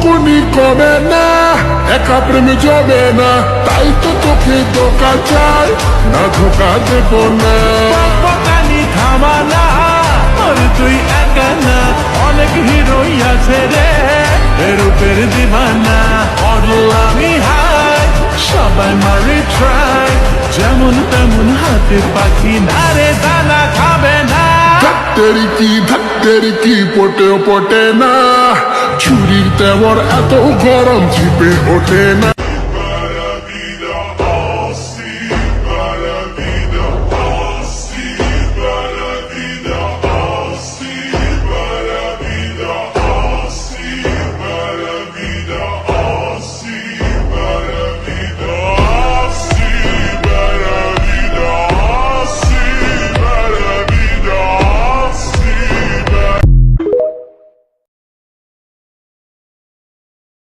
বকুনি কমে না, একা প্রেম যাবে না, তাই তো তোকে ধোকা চাই, না ধোকা দেব না। বকবকানি থামানা, আর তুই একা না, অনেক হিরোই আছে রে রূপের দিবানা। মডেল আমি হাই, সবাই মারে ট্রাই, যেমন তেমন হাতের পাখি না রে, দানা খাবে না। ধাত্তেরি কি পটেও পটে না, ছুরির তেমর এত গরম চিপে ওঠে না।